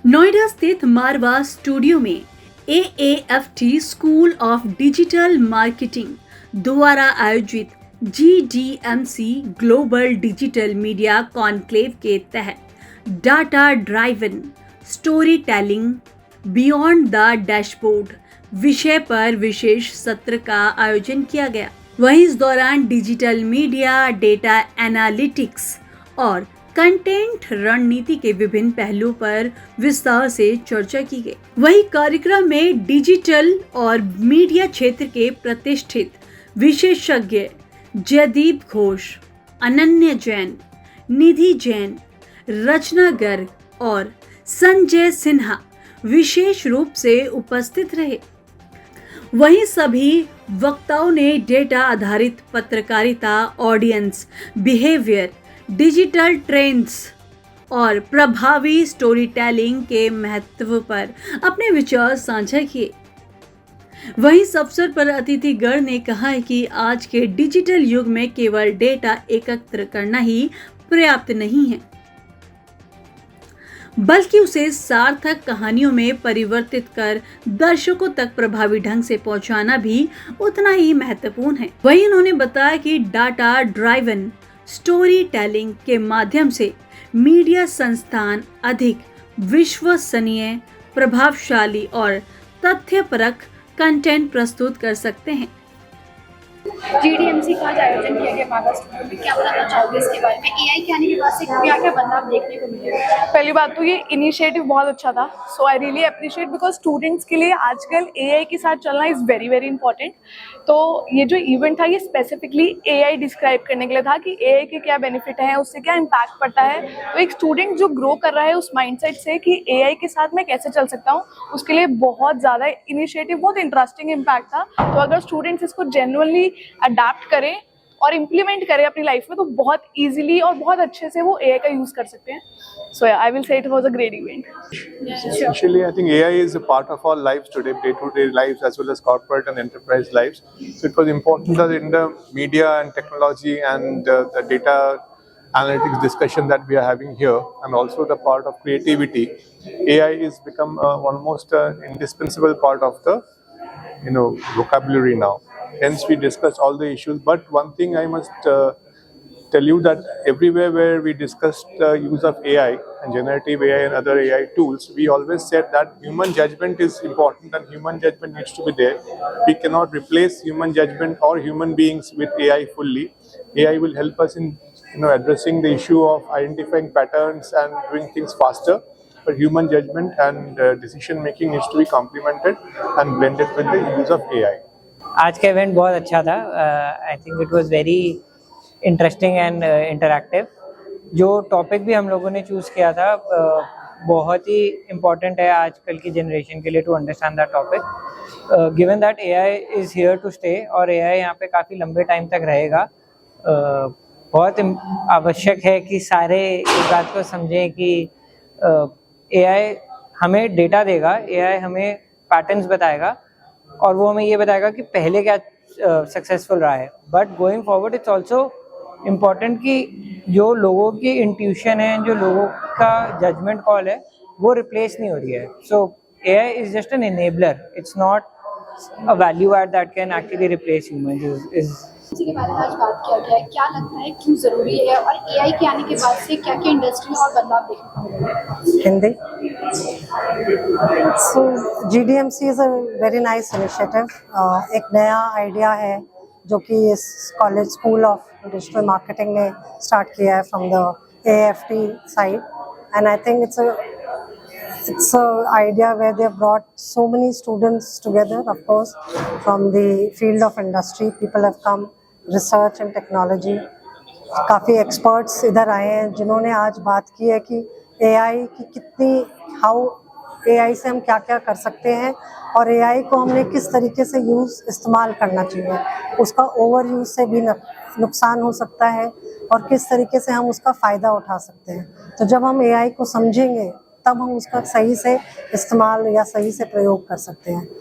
नोएडा स्थित मारवा स्टूडियो में AAFT school of digital marketing द्वारा आयोजित GDMC global digital media conclave के तहत data driven story telling beyond the dashboard विषय पर विशेष सत्र का आयोजन किया गया। वहीं इस दौरान डिजिटल मीडिया, डेटा एनालिटिक्स और कंटेंट रणनीति के विभिन्न पहलुओं पर विस्तार से चर्चा की गई। वहीं कार्यक्रम में डिजिटल और मीडिया क्षेत्र के प्रतिष्ठित विशेषज्ञ जयदीप घोष, अनन्या जैन, निधि जैन, रचना गर्ग और संजय सिन्हा विशेष रूप से उपस्थित रहे। वहीं सभी वक्ताओं ने डेटा आधारित पत्रकारिता, ऑडियंस बिहेवियर, डिजिटल ट्रेंड्स और प्रभावी स्टोरी टेलिंग के महत्व पर अपने विचार साझा किए। वहीं इस अवसर पर अतिथिगण ने कहा है कि आज के डिजिटल युग में केवल डेटा एकत्र करना ही पर्याप्त नहीं है, बल्कि उसे सार्थक कहानियों में परिवर्तित कर दर्शकों तक प्रभावी ढंग से पहुंचाना भी उतना ही महत्वपूर्ण है। वहीं उन्होंने बताया कि डाटा ड्राइवन स्टोरी टेलिंग के माध्यम से मीडिया संस्थान अधिक विश्वसनीय, प्रभावशाली और तथ्यपरक कंटेंट प्रस्तुत कर सकते हैं। GDMC का आज आयोजन किया गया मारवा स्टूडियो में, क्या बताना चाहोगे इसके बारे में? AI के आने के बाद से क्या-क्या बदलाव देखने को मिले? पहली बात तो ये इनिशिएटिव बहुत अच्छा था, so I really appreciate, because students के लिए आजकल AI के साथ चलना इज़ वेरी वेरी इंपॉर्टेंट। तो ये जो इवेंट था ये स्पेसिफिकली AI डिस्क्राइब करने के लिए था कि AI के क्या बेनिफिट हैं, उससे क्या इम्पैक्ट पड़ता है। तो एक स्टूडेंट जो ग्रो कर रहा है उस माइंडसेट से कि AI के साथ मैं कैसे चल सकता हूँ, उसके लिए बहुत ज़्यादा इनिशिएटिव, बहुत इंटरेस्टिंग इम्पैक्ट था। तो अगर स्टूडेंट्स इसको जेन्युइनली अडैप्ट करें और इम्प्लीमेंट करें अपनी लाइफ में, तो बहुत इजीली और बहुत अच्छे से वो AI का यूज कर सकते हैं। So I will say it was a great event. Essentially, I think AI is a part of our lives today, day-to-day lives as well as corporate and enterprise lives. So it was important that in the media and technology and the data analytics discussion that we are having here, and also the part of creativity, AI is become almost an indispensable part of the vocabulary now. Hence, we discussed all the issues. But one thing I must tell you that everywhere where we discussed use of AI and generative AI and other AI tools, we always said that human judgment is important and human judgment needs to be there. We cannot replace human judgment or human beings with AI fully. AI will help us in addressing the issue of identifying patterns and doing things faster. But human judgment and decision making needs to be complemented and blended with the use of AI. आज का event बहुत अच्छा था। I think it was very interesting and interactive. जो topic भी हम लोगों ने चूज़ किया था बहुत ही इम्पॉर्टेंट है आजकल की जनरेशन के लिए to understand that topic, given that AI is here to stay और AI यहाँ पे काफ़ी लंबे टाइम तक रहेगा। बहुत आवश्यक है कि सारे इस बात को समझें कि AI हमें डेटा देगा, AI हमें पैटर्न्स बताएगा और वो हमें ये बताएगा कि पहले क्या सक्सेसफुल रहा है। But going forward it's also important कि जो लोगों की इंट्यूशन है, जो लोगों का जजमेंट कॉल है, वो रिप्लेस नहीं हो रही है। So AI is just an enabler, it's not a value add that can actually replace humans. इसी के बारे में आज बात किया गया है, क्या लगता है क्यों जरूरी है और AI के आने के बाद से क्या-क्या इंडस्ट्री में और बदलाव देखने को मिलेगा? हिंदी। सो GDMC is a very nice initiative. एक नया आइडिया है जो कि इस college school of digital marketing ने स्टार्ट किया है from the AAFT side, and I think it's a idea where they have brought so many students together. Of course, from the field of industry, people have come, research and technology. काफ़ी experts इधर आए हैं जिन्होंने आज बात की है कि AI की कितनी AI से हम क्या क्या कर सकते हैं और AI को हमने किस तरीके से इस्तेमाल करना चाहिए, उसका ओवर यूज से भी नुकसान हो सकता है और किस तरीके से हम उसका फ़ायदा उठा सकते हैं। तो जब हम AI को समझेंगे तब हम उसका सही से इस्तेमाल या सही से प्रयोग कर सकते हैं।